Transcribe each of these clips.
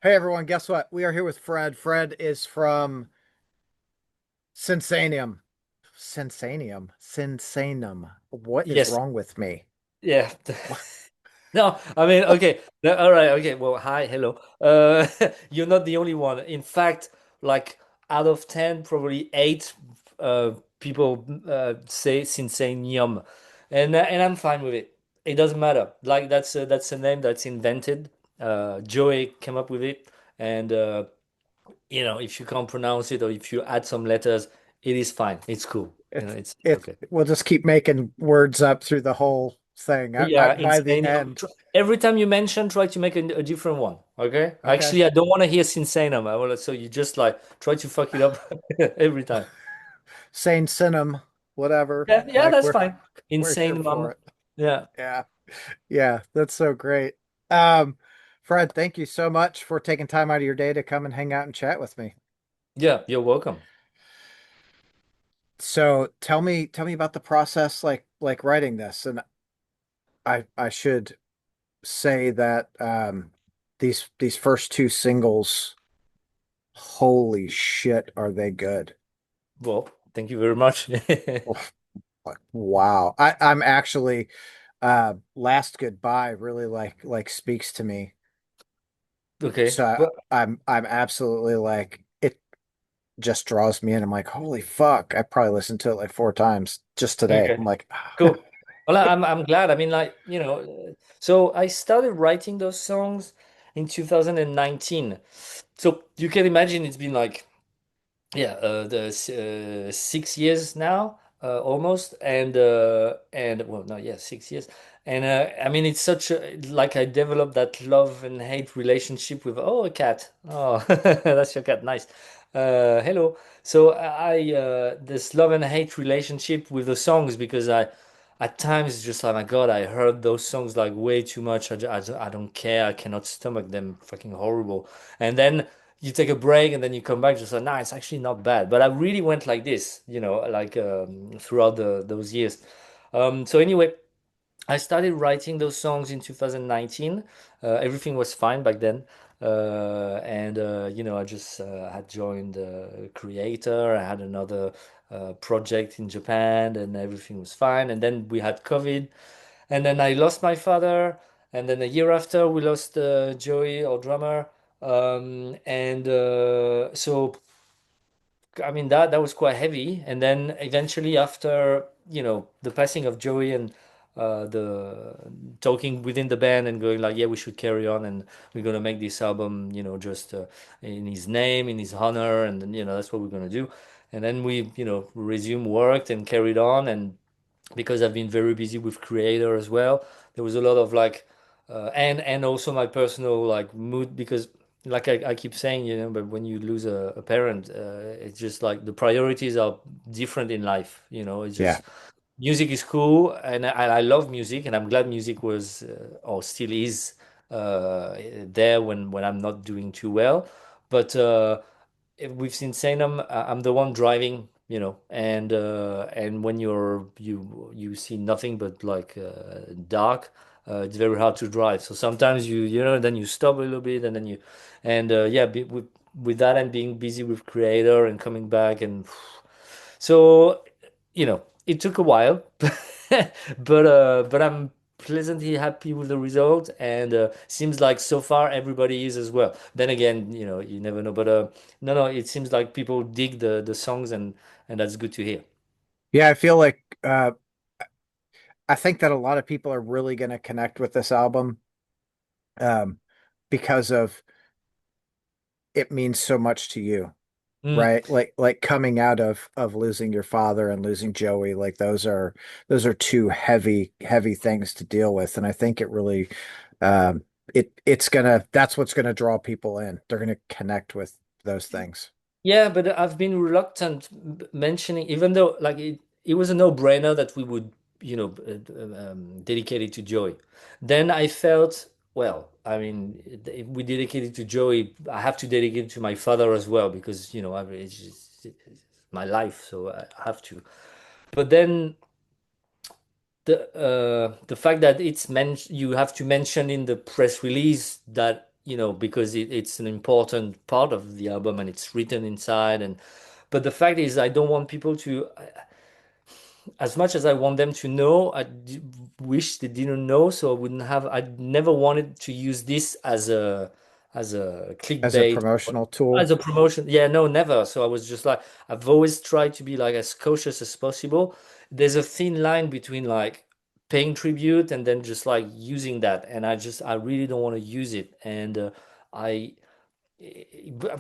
Hey everyone, guess what? We are here with Fred. Fred is from Sinsaenum. Sinsaenum. What is Yes, wrong with me? yeah. No, I mean, okay. All right, okay. Well, hi, hello. You're not the only one. In fact, like out of 10, probably eight people say Sinsaenium, and I'm fine with it. It doesn't matter. Like that's a name that's invented. Joey came up with it, and if you can't pronounce it or if you add some letters, it is fine. It's cool. It's It's okay. we'll just keep making words up through the whole thing. Yeah, By the insane. end, Every time you mention, try to make a different one. Okay. okay. Actually, I don't want to hear Sinsanum. So you just like try to fuck it up every time. Sane Sinum, whatever. Yeah, yeah, Like that's fine. we're here Insane for mom. it. Yeah. Yeah. Yeah, that's so great. Um, Fred, thank you so much for taking time out of your day to come and hang out and chat with me. Yeah, you're welcome. So tell me about the process like writing this. And I should say that these first two singles, holy shit, are they good. Well, thank you very much. Like, wow. I'm actually Last Goodbye really like speaks to me. Okay. So Well, I'm absolutely like it just draws me in. I'm like, holy fuck. I probably listened to it like four times just today. okay. I'm like, Cool. Well, I'm glad. I mean, like, so I started writing those songs in 2019. So you can imagine it's been like yeah, the 6 years now, almost, and well, no, yeah, 6 years, and I mean, it's such a like I developed that love and hate relationship with a cat. Oh, that's your cat, nice. Hello. So I this love and hate relationship with the songs because I at times it's just like my God, I heard those songs like way too much. I don't care. I cannot stomach them. Fucking horrible. And then you take a break and then you come back just like, nah, it's actually not bad. But I really went like this, like throughout those years. So anyway, I started writing those songs in 2019. Everything was fine back then. And I just had joined Creator. I had another project in Japan and everything was fine. And then we had COVID. And then I lost my father. And then a year after, we lost Joey, our drummer. And so I mean that was quite heavy. And then eventually after, the passing of Joey and the talking within the band and going like, yeah, we should carry on and we're gonna make this album, just in his name, in his honor, and then, that's what we're gonna do. And then we, resumed work and carried on. And because I've been very busy with Creator as well. There was a lot of like, and also my personal like mood because like I keep saying, but when you lose a parent, it's just like the priorities are different in life. It's yeah. just music is cool, and I love music, and I'm glad music was or still is there when I'm not doing too well. But with Sinsanum, I'm the one driving, and when you see nothing but like dark, it's very hard to drive. So sometimes then you stop a little bit, and then yeah, with that and being busy with Creator and coming back, and so it took a while, but I'm pleasantly happy with the result, and seems like so far everybody is as well. Then again, you never know, but no, it seems like people dig the songs, and that's good to hear. Yeah, I feel like I think that a lot of people are really going to connect with this album um, because of it means so much to you, Mm. right? Like coming out of losing your father and losing Joey, like those are two heavy things to deal with, and I think it really it's gonna that's what's gonna draw people in. They're gonna connect with those things. Yeah, but I've been reluctant mentioning, even though like it was a no-brainer that we would, dedicate it to Joey. Then I felt, well, I mean, if we dedicate it to Joey, I have to dedicate it to my father as well because, it's my life, so I have to. But then the fact that you have to mention in the press release that because it's an important part of the album and it's written inside. And but the fact is, I don't want people to, as much as I want them to know, wish they didn't know, so I wouldn't have. I never wanted to use this as a As a clickbait or promotional as tool. a promotion. Yeah, no, never. So I was just like, I've always tried to be like as cautious as possible. There's a thin line between like paying tribute and then just like using that, and I really don't want to use it, and I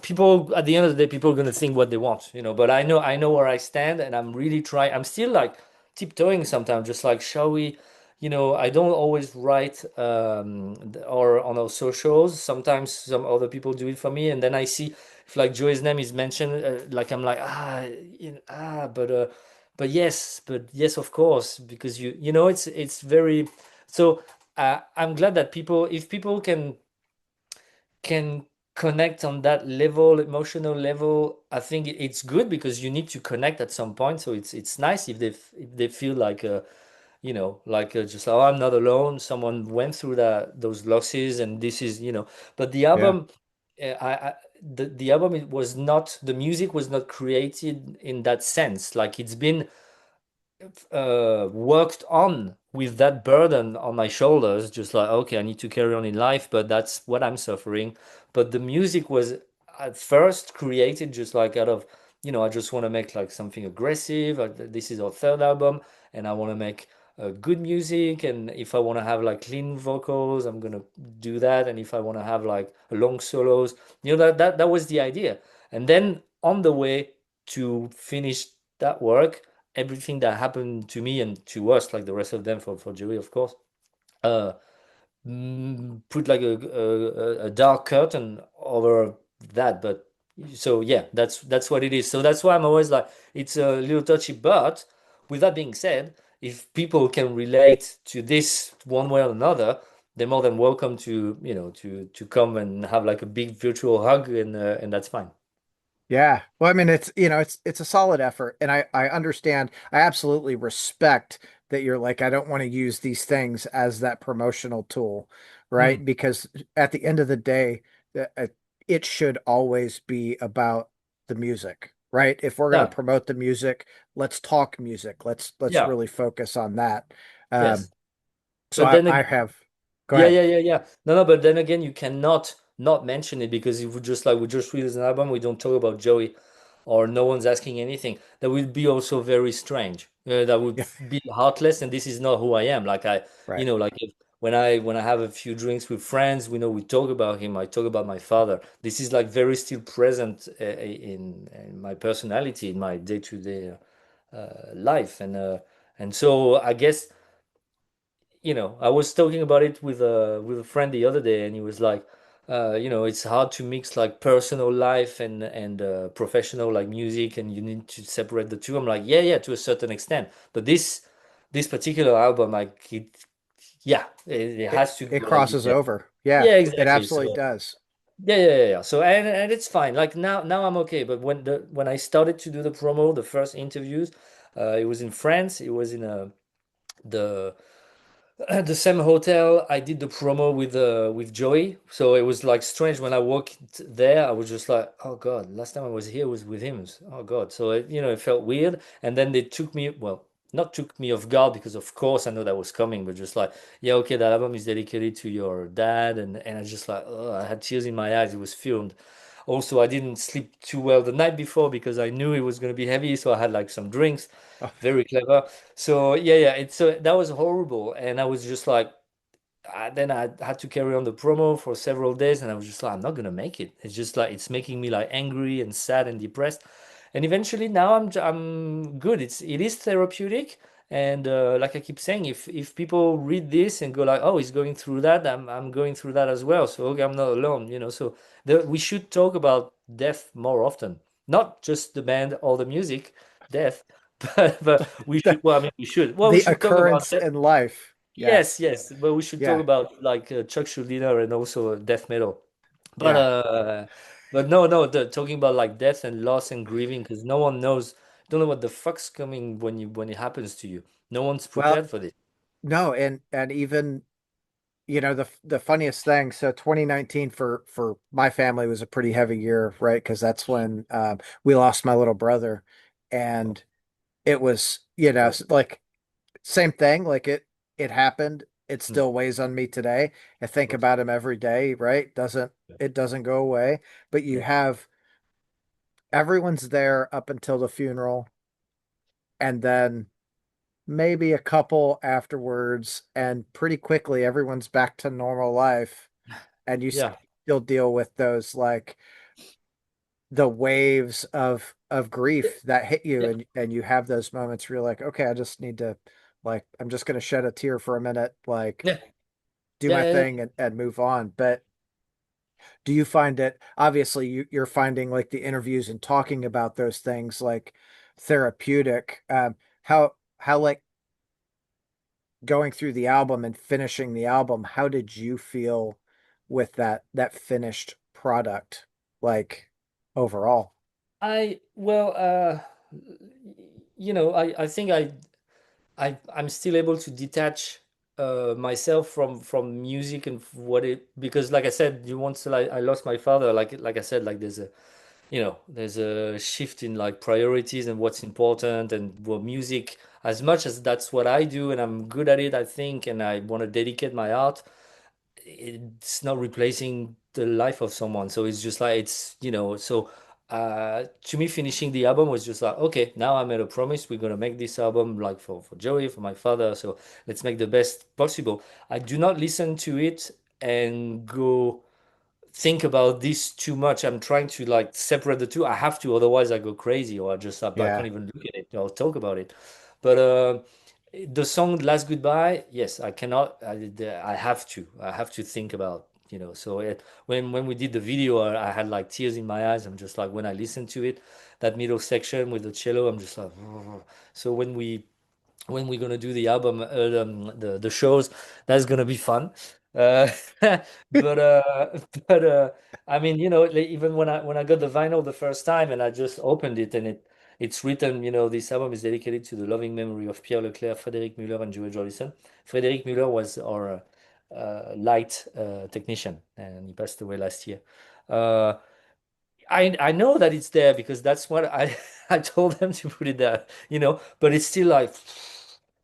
people at the end of the day people are going to think what they want. But I know where I stand, and I'm really trying. I'm still like tiptoeing sometimes, just like, shall we, I don't always write or on our socials. Sometimes some other people do it for me, and then I see if like Joey's name is mentioned, like I'm like, but yes, of course, because it's very. So I'm glad that if people can connect on that level, emotional level, I think it's good, because you need to connect at some point. So it's nice if they feel like just, oh, I'm not alone. Someone went through those losses, and this is. But the Yeah. album, the album, it was not, the music was not created in that sense. Like, it's been worked on with that burden on my shoulders, just like, okay, I need to carry on in life, but that's what I'm suffering. But the music was at first created just like out of, I just want to make like something aggressive. This is our third album, and I want to make good music. And if I want to have like clean vocals, I'm gonna do that. And if I want to have like long solos, that was the idea. And then on the way to finish that work, everything that happened to me and to us, like the rest of them, for Joey, of course, uh, put like a dark curtain over that. But so yeah, that's what it is. So that's why I'm always like, it's a little touchy. But with that being said, if people can relate to this one way or another, they're more than welcome to come and have like a big virtual hug, and that's fine. Yeah. Well, I mean, it's a solid effort, and I understand. I absolutely respect that you're like, I don't want to use these things as that promotional tool, Mm, right? Because at the end of the day, it should always be about the music, right? If we're going to yeah, promote the music, let's talk music. Let's yeah, really focus on that. Um, yes. so But I then I again, have, go yeah, ahead. yeah, yeah, yeah. No, no, but then again, you cannot not mention it, because if we just release an album, we don't talk about Joey, or no one's asking anything. That would be also very strange. That would Yeah, be heartless, and this is not who I am. Like, right. like, when I have a few drinks with friends, we talk about him. I talk about my father. This is like very still present in my personality, in my day-to-day life, and so I guess. I was talking about it with a friend the other day, and he was like, it's hard to mix like personal life and professional, like music, and you need to separate the two. I'm like, yeah, yeah, to a certain extent, but this particular album, like, yeah, it It has to it go like this. crosses Yeah, over. Yeah, yeah, it exactly. absolutely So does. yeah, yeah, yeah, yeah. So and it's fine. Like, now I'm okay. But when I started to do the promo, the first interviews, it was in France. It was in the at the same hotel I did the promo with Joey. So it was like strange when I walked there. I was just like, oh God, last time I was here was with him. Oh God. So it felt weird. And then they took me, well, not took me off guard, because of course I know that was coming, but just like, yeah, okay, that album is dedicated to your dad, and I just like, oh, I had tears in my eyes. It was filmed. Also, I didn't sleep too well the night before, because I knew it was going to be heavy, so I had like some drinks. Oh, Very clever. So yeah, yeah, that was horrible, and I was just like, then I had to carry on the promo for several days, and I was just like, I'm not gonna make it. It's just like, it's making me like angry and sad and depressed. And eventually now I'm good. It is therapeutic, and like I keep saying, if people read this and go like, oh, he's going through that, I'm going through that as well. So okay, I'm not alone. So we should talk about death more often, not just the band or the music, death, but we the, should. Well, I mean, we should. Well, we the should talk about occurrence death. in life. Yeah. Yes, yes, but we should talk Yeah. about like Chuck Schuldiner and also death metal. But Yeah. no, no, talking about like death and loss and grieving, because no one knows, don't know what the fuck's coming when it happens to you. No one's Well, prepared for this. no, and even the funniest thing, so 2019 for my family was a pretty heavy year, right? Because that's when we lost my little brother, and it was, Sorry. like same thing, like it happened. It Mm. still weighs on me today. I think Okay. about him every day, right? It doesn't go away, but you Yeah. have everyone's there up until the funeral, and then maybe a couple afterwards, and pretty quickly everyone's back to normal life, and you Yeah. still deal with those, like the waves of Yeah. grief that hit you, Yeah. and you have those moments where you're like, okay, I just need to, like, I'm just gonna shed a tear for a minute, like Yeah. do Yeah. my Yeah. thing and move on. But do you find it, obviously you're finding like the interviews and talking about those things like therapeutic, how like going through the album and finishing the album, how did you feel with that finished product, like overall? Well, I think I'm still able to detach myself from music and what it, because like I said, you once like I lost my father, like I said, like there's a shift in like priorities and what's important, and well, music, as much as that's what I do and I'm good at it, I think, and I want to dedicate my art, it's not replacing the life of someone. So it's just like so to me, finishing the album was just like, okay, now I made a promise, we're gonna make this album like for Joey, for my father, so let's make the best possible. I do not listen to it and go think about this too much. I'm trying to like separate the two. I have to, otherwise I go crazy, or I can't Yeah. even look at it or talk about it. But the song "Last Goodbye," yes, I cannot. I have to. I have to think about. So when we did the video, I had like tears in my eyes. I'm just like, when I listen to it, that middle section with the cello, I'm just like. So when we're gonna do the album, the shows, that's gonna be fun. Uh, but but I mean, like, even when I got the vinyl the first time and I just opened it, and it's written, this album is dedicated to the loving memory of Pierre Leclerc, Frédéric Muller, and Joey Jordison. Frédéric Muller was our light technician, and he passed away last year. Uh, I know that it's there because that's what I I told them to put it there, but it's still like,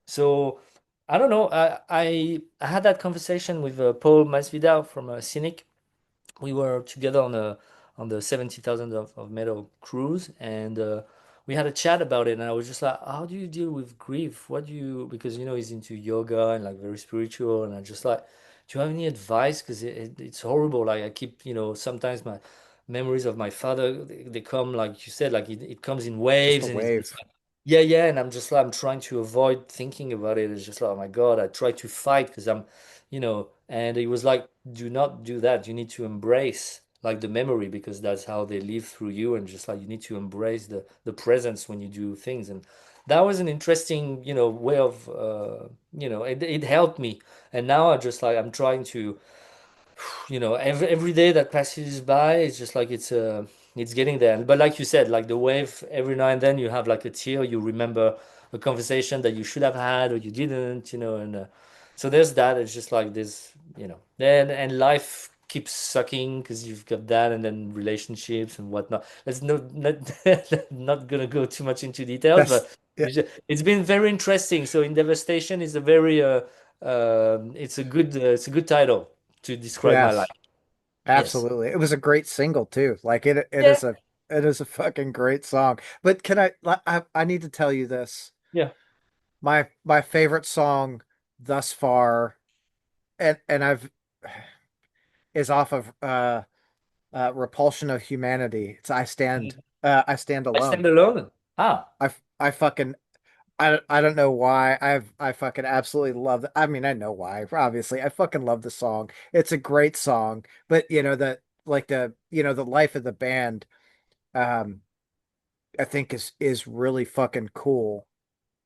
so I don't know. I had that conversation with Paul Masvidal from Cynic. We were together on the 70,000 of metal cruise, and we had a chat about it, and I was just like, how do you deal with grief? What do you, because he's into yoga and like very spiritual, and I just like, do you have any advice? Because it's horrible. Like I keep, sometimes my memories of my father, they come, like you said, like it comes in Just a waves, and it's wave. like, yeah, yeah, and I'm just like, I'm trying to avoid thinking about it. It's just like, oh my God, I try to fight because and he was like, do not do that. You need to embrace like the memory, because that's how they live through you, and just like you need to embrace the presence when you do things. And that was an interesting, way of it helped me. And now I'm trying to, every day that passes by, it's just like it's getting there. But like you said, like the wave, every now and then you have like a tear, you remember a conversation that you should have had or you didn't, and so there's that. It's just like this, then, and life keeps sucking because you've got that, and then relationships and whatnot. Let's not not gonna go too much into details, That's but yeah, it's been very interesting. So in Devastation is a very it's a good title to describe my life. yes, Yes. absolutely. It was a great single too. Like Yeah. it is a fucking great song. But I need to tell you this. Yeah. My favorite song thus far, and I've is off of Repulsion of Humanity. It's I Stand I Alone. stand alone. Ah, I fucking I don't know why. I fucking absolutely love it. I mean, I know why, obviously. I fucking love the song. It's a great song. But the life of the band, um, I think is really fucking cool.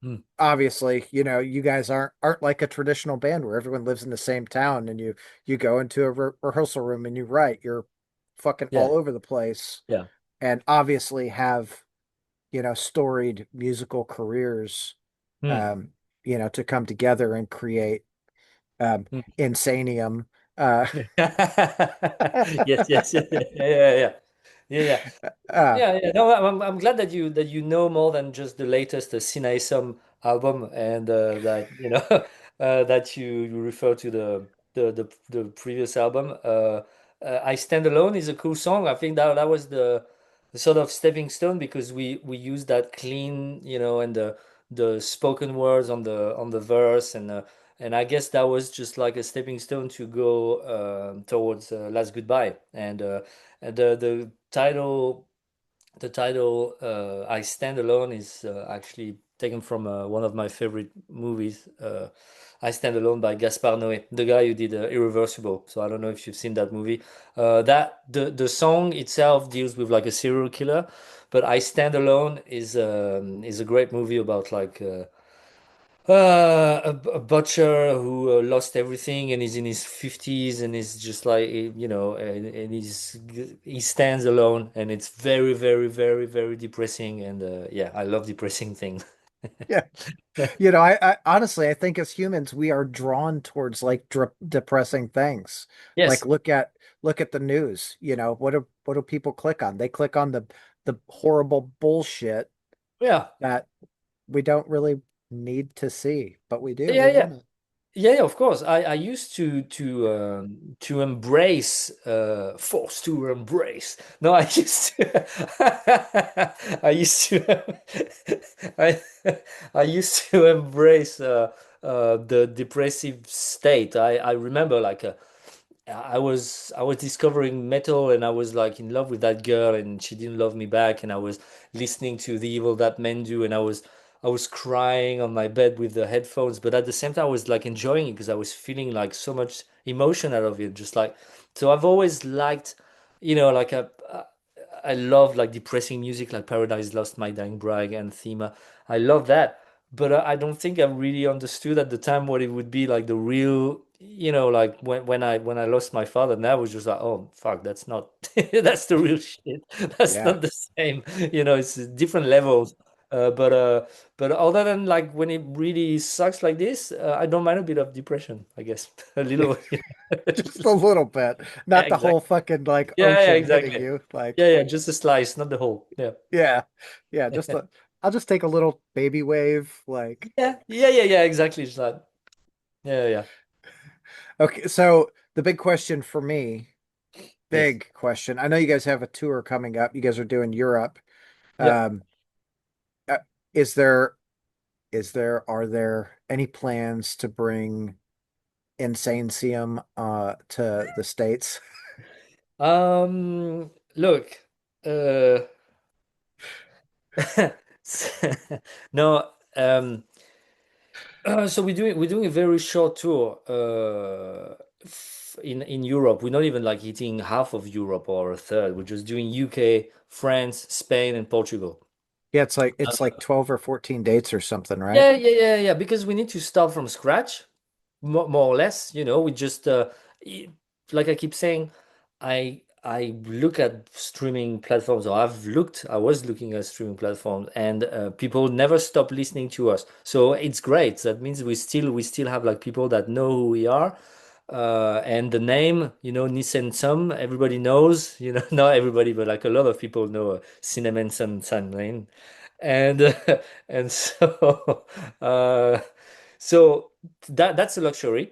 hmm. Obviously, you guys aren't like a traditional band where everyone lives in the same town, and you go into a rehearsal room and you write. You're fucking Yeah. all over the place, Yeah. and obviously have, storied musical careers, Hmm. um, to come together and create. Mm. Insanium. Uh, Yes, yes, yeah, yeah, yeah, yeah, yeah, yeah. uh, Yeah, yeah. No, I'm glad that you know more than just the latest Sinsaenum album, and that that you refer to the previous album. I Stand Alone is a cool song. I think that was the sort of stepping stone, because we used that clean, and the spoken words on the verse, and I guess that was just like a stepping stone to go towards Last Goodbye, and the title I Stand Alone is actually taken from one of my favorite movies, I Stand Alone by Gaspar Noé, the guy who did Irreversible. So I don't know if you've seen that movie. That the song itself deals with like a serial killer, but I Stand Alone is a great movie about like a butcher who lost everything and is in his 50s and is just like, and he stands alone, and it's very, very, very, very depressing. And yeah, I love depressing things. yeah. I honestly, I think as humans, we are drawn towards like depressing things. Like Yes. look at the news. What do people click on? They click on the horrible bullshit Yeah. that we don't really need to see, but we do. Yeah, We yeah. want it. Yeah, yeah, of course. I used to embrace force to embrace. No, I used to I used to I I used to embrace the depressive state. I remember like I was discovering metal, and I was like in love with that girl, and she didn't love me back, and I was listening to The Evil That Men Do, and I was crying on my bed with the headphones, but at the same time I was like enjoying it because I was feeling like so much emotion out of it, just like. So I've always liked, like I love like depressing music like Paradise Lost, My Dying Bride, and Thema. I love that, but I don't think I really understood at the time what it would be like the real, like when I lost my father, and that was just like, oh fuck, that's not that's the real shit. That's Yeah. not the same. It's different levels. But other than like when it really sucks like this, I don't mind a bit of depression, I guess. A little. Just a little bit. Yeah, Not the whole exactly. fucking like Yeah, yeah, ocean hitting exactly. you. Yeah, Like, yeah, just a slice, not the whole. Yeah. yeah. Yeah, I'll just take a little baby wave. Like, Yeah, yeah, yeah, yeah, exactly. Just like, yeah, yeah. okay, so the big question for me, Yes. big question. I know you guys have a tour coming up. You guys are doing Europe. Yeah. Um, uh, is there are there any plans to bring Insaneum to the States? Look, uh, no, so we're doing a very short tour in Europe. We're not even like hitting half of Europe or a third. We're just doing UK, France, Spain, and Portugal. Yeah, it's like 12 or 14 dates or something, right? Yeah, yeah, yeah, yeah. Because we need to start from scratch, more or less. We just i- like I keep saying, I look at streaming platforms, or I was looking at streaming platforms, and people never stop listening to us. So it's great. That means we still have like people that know who we are. And the name, Nissan Sum, everybody knows, not everybody, but like a lot of people know Cinnamon Sun Lane. And and uh, so that's a luxury.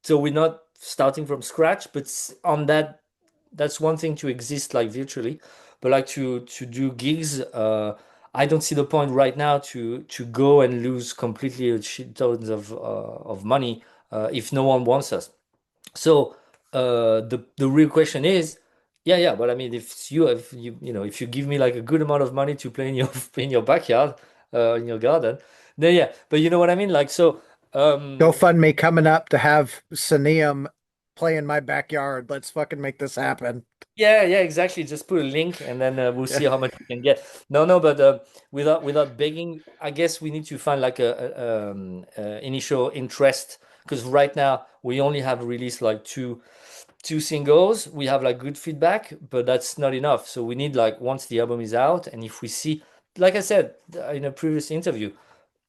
So we're not starting from scratch, but on that's one thing to exist like virtually, but like to do gigs. I don't see the point right now to go and lose completely a shit tons of money if no one wants us. So the real question is, yeah, yeah. But I mean, if you give me like a good amount of money to play in your in your backyard, in your garden, then yeah. But you know what I mean? Like so. GoFundMe coming up to have Cineum play in my backyard. Let's fucking make this happen. Yeah, yeah, exactly. Just put a link, and then we'll Yeah. see how much we can get. No, no, but without begging, I guess we need to find like a initial interest, because right now we only have released like two singles. We have like good feedback, but that's not enough. So we need like once the album is out, and if we see, like I said in a previous interview,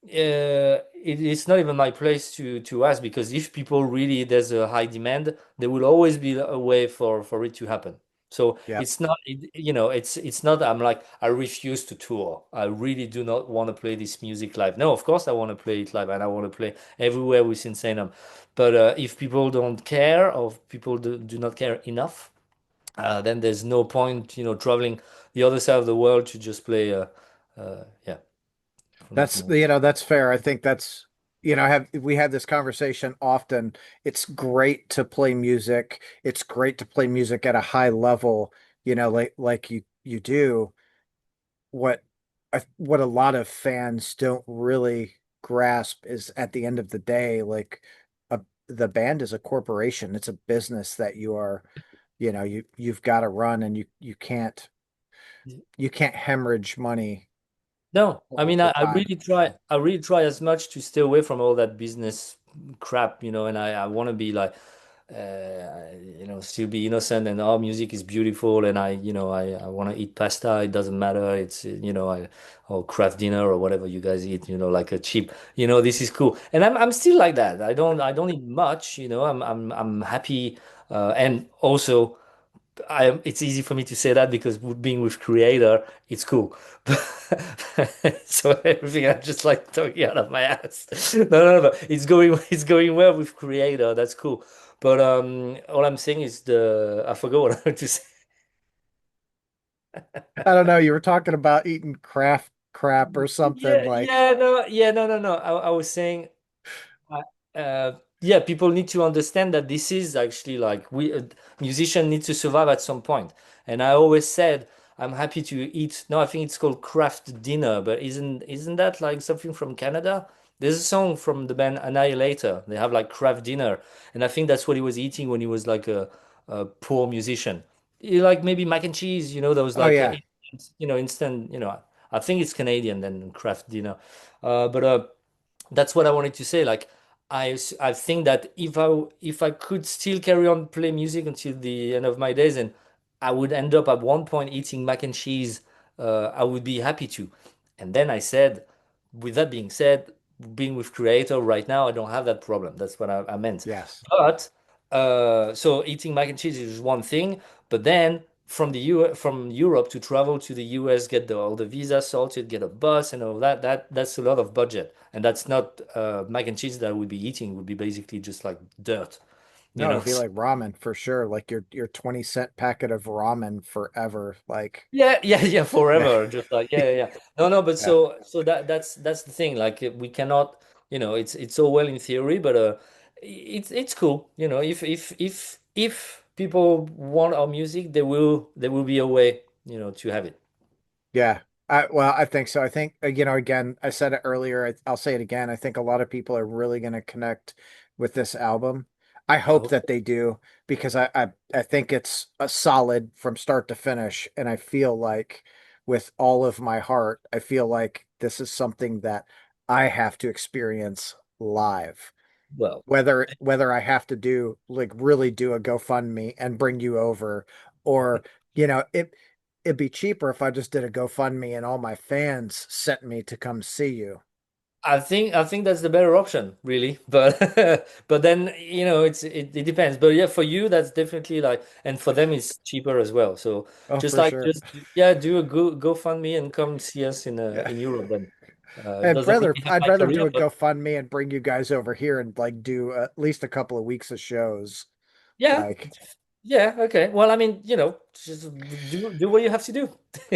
it's not even my place to ask, because if people really there's a high demand, there will always be a way for it to happen. So Yep. it's not it's not I'm like I refuse to tour. I really do not want to play this music live. No, of course I want to play it live and I want to play everywhere with Insanum. But if people don't care, or if people do not care enough, then there's no point, traveling the other side of the world to just play. Yeah, for That's, nothing else. you know, that's fair. I think that's, have we had this conversation often. It's great to play music. It's great to play music at a high level, like you do. What what a lot of fans don't really grasp is at the end of the day, like the band is a corporation. It's a business that you've got to run, and you can't hemorrhage money No, I all mean, the I time. really try. I really try as much to stay away from all that business crap, and I want to be like, still be innocent, and our music is beautiful, and I want to eat pasta. It doesn't matter. It's, or craft dinner or whatever you guys eat, like a cheap, this is cool. And I'm still like that. I don't eat much, I'm happy. And also, it's easy for me to say that because being with Creator, it's cool. So everything I'm just like talking out of my ass. No, no, no. It's going well with Creator. That's cool. But all I'm saying is I forgot what I wanted to say. I don't know. You were talking about eating craft crap or something Yeah, like, yeah, no, yeah, no, no, no. I was saying, Uh, yeah, people need to understand that this is actually like we musicians need to survive at some point. And I always said I'm happy to eat. No, I think it's called craft dinner, but isn't that like something from Canada? There's a song from the band Annihilator. They have like craft dinner, and I think that's what he was eating when he was like a poor musician. Like maybe mac and cheese, those oh like yeah, instant. I think it's Canadian then craft dinner, but that's what I wanted to say. Like, I think that if I could still carry on play music until the end of my days, and I would end up at one point eating mac and cheese, I would be happy to. And then I said, with that being said, being with Creator right now, I don't have that problem. That's what I meant. yes. But so eating mac and cheese is one thing, but then from Europe to travel to the US, get all the visa sorted, get a bus and all that's a lot of budget. And that's not mac and cheese that I would be eating. It would be basically just like dirt, you No, know. it'd be like ramen for sure. Like your 20-cent packet of ramen forever. Like, Yeah, yeah, yeah, yeah, forever. Just like, yeah, yeah, yeah. No, no, but yeah, so that's the thing. Like, we cannot, it's all well in theory, but it's cool. If people want our music, there will be a way, to have it. yeah. Well, I think so. I think, again, I said it earlier. I'll say it again. I think a lot of people are really going to connect with this album. I I hope hope that so. they do because I think it's a solid from start to finish. And I feel like with all of my heart, I feel like this is something that I have to experience live. Well, Whether I have to do like really do a GoFundMe and bring you over, or it'd be cheaper if I just did a GoFundMe and all my fans sent me to come see you. I think that's the better option, really. But but then it depends. But yeah, for you that's definitely like, and for them it's cheaper as well. So Oh, just for like sure. just yeah, do a GoFundMe and come see us Yeah. in Europe. Then it I'd doesn't rather really help I'd my rather do career, a but GoFundMe and bring you guys over here and like do at least a couple of weeks of shows. yeah, Like, yeah, okay. Well, I mean, just do what you have to do.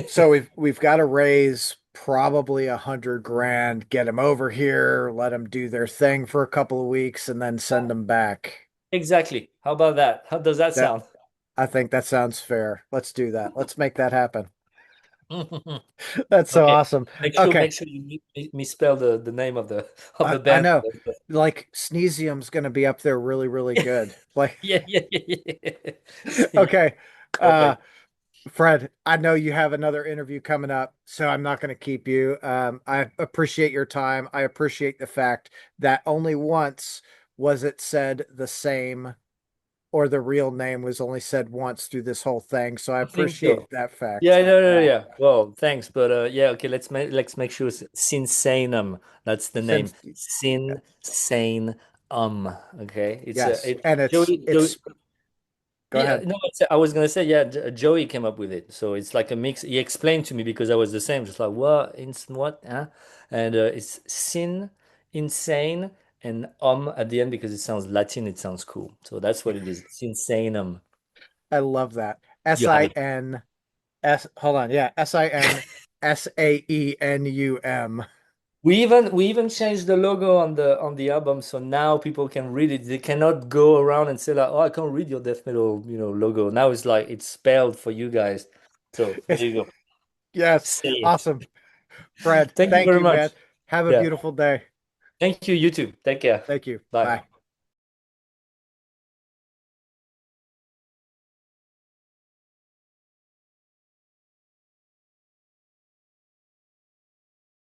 so we've got to raise probably 100 grand, get them over here, let them do their thing for a couple of weeks, and then send them back. Exactly. How about that? How does that That sound? I think that sounds fair. Let's do that. Let's make that happen. That's so Okay. awesome. Make sure Okay. make sure you misspell the name of the of I, the I band. know. Like Sneesium's going to be up there really, really good. Like, Yeah, yeah, yeah, yeah. Yeah. okay. Uh, Perfect. Fred, I know you have another interview coming up, so I'm not going to keep you. I appreciate your time. I appreciate the fact that only once was it said the same or the real name was only said once through this whole thing. So I I think so. appreciate that fact. Yeah, no, no, no, Yeah. yeah. Well, thanks, but yeah, okay. Let's make sure it's Sinsaenum. That's the name. Since Sinsaenum. Okay, it's yes, it. and Joey. it's go Yeah, ahead. no, I was gonna say, yeah, Joey came up with it. So it's like a mix. He explained to me because I was the same, just like what, what, huh? And it's insane, and at the end because it sounds Latin, it sounds cool. So that's what it is. Sinsaenum. I love that. S You have I it. N S hold on. Yeah, Sinsaenum. We even changed the logo on the album, so now people can read it. They cannot go around and say like, "Oh, I can't read your death metal, logo." Now it's like it's spelled for you guys. So there you go. Yes, Say it. awesome. Fred, Thank you thank very you, man. much. Have a Yeah. beautiful day. Thank you. You too. Take care. Thank you. Bye. Bye.